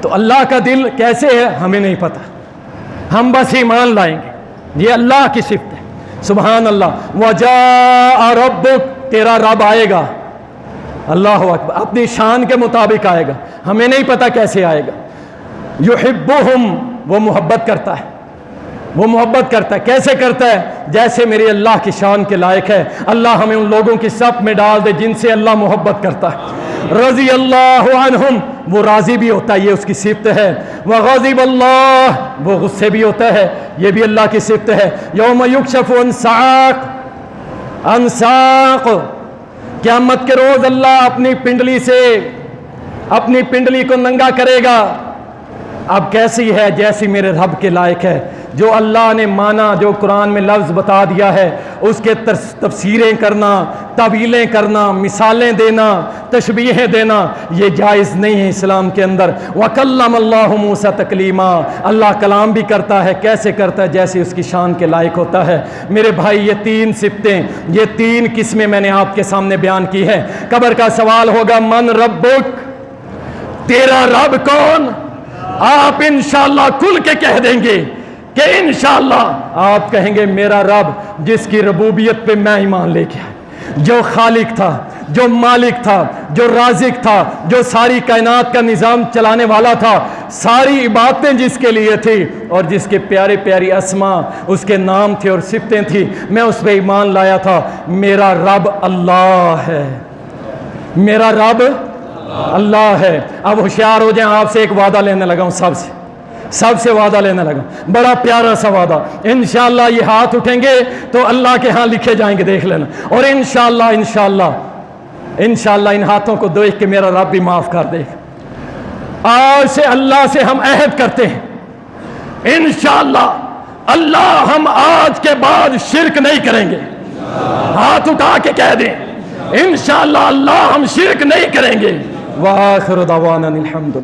Speaker 3: تو اللہ کا دل کیسے ہے ہمیں نہیں پتا، ہم بس ایمان لائیں گے، یہ اللہ کی صفت ہے۔ سبحان اللہ۔ وجاء ربک، تیرا رب آئے گا، اللہ اکبر، اپنی شان کے مطابق آئے گا، ہمیں نہیں پتا کیسے آئے گا۔ یحبہم، وہ محبت کرتا ہے، وہ محبت کرتا ہے، کیسے کرتا ہے، جیسے میرے اللہ کی شان کے لائق ہے۔ اللہ ہمیں ان لوگوں کی صف میں ڈال دے جن سے اللہ محبت کرتا ہے۔ رضی اللہ عنہم، وہ راضی بھی ہوتا ہے، یہ اس کی صفت ہے۔ وغضب اللہ، وہ غصے بھی ہوتا ہے، یہ بھی اللہ کی صفت ہے۔ یوم یکشف عن ساق، عن ساق، قیامت کے روز اللہ اپنی پنڈلی سے اپنی پنڈلی کو ننگا کرے گا۔ اب کیسی ہے، جیسی میرے رب کے لائق ہے۔ جو اللہ نے مانا، جو قرآن میں لفظ بتا دیا ہے، اس کے تفسیریں کرنا، تعویلیں کرنا، مثالیں دینا، تشبیہیں دینا، یہ جائز نہیں ہے اسلام کے اندر۔ وَكَلَّمَ اللَّهُ مُوسَىٰ تَكْلِيمًا، اللہ کلام بھی کرتا ہے، کیسے کرتا ہے، جیسے اس کی شان کے لائق ہوتا ہے۔ میرے بھائی، یہ تین صفتیں، یہ تین قسمیں میں نے آپ کے سامنے بیان کی ہیں۔ قبر کا سوال ہوگا من ربک، تیرا رب کون؟ آپ انشاءاللہ کھل کے کہہ دیں گے کہ انشاءاللہ آپ کہیں گے میرا رب جس کی ربوبیت پہ میں ایمان لے کے آیا، جو خالق تھا، جو مالک تھا، جو رازق تھا، جو ساری کائنات کا نظام چلانے والا تھا، ساری عبادتیں جس کے لیے تھی، اور جس کے پیارے پیاری اسماء، اس کے نام تھے اور صفتیں تھی، میں اس پہ ایمان لایا تھا۔ میرا رب اللہ ہے، میرا رب اللہ ہے۔ اب ہوشیار ہو جائیں، آپ سے ایک وعدہ لینے لگا ہوں، سب سے وعدہ لینے لگا، بڑا پیارا سا وعدہ۔ انشاءاللہ یہ ہاتھ اٹھیں گے تو اللہ کے ہاں لکھے جائیں گے، دیکھ لینا۔ اور انشاءاللہ ان ہاتھوں کو دیکھ کے میرا رب بھی معاف کر دے گا۔ آج سے اللہ سے ہم عہد کرتے ہیں، انشاءاللہ اللہ ہم آج کے بعد شرک نہیں کریں گے۔ ہاتھ اٹھا کے کہہ دیں انشاءاللہ اللہ ہم شرک نہیں کریں گے۔ وآخر دعوانا الحمد للہ۔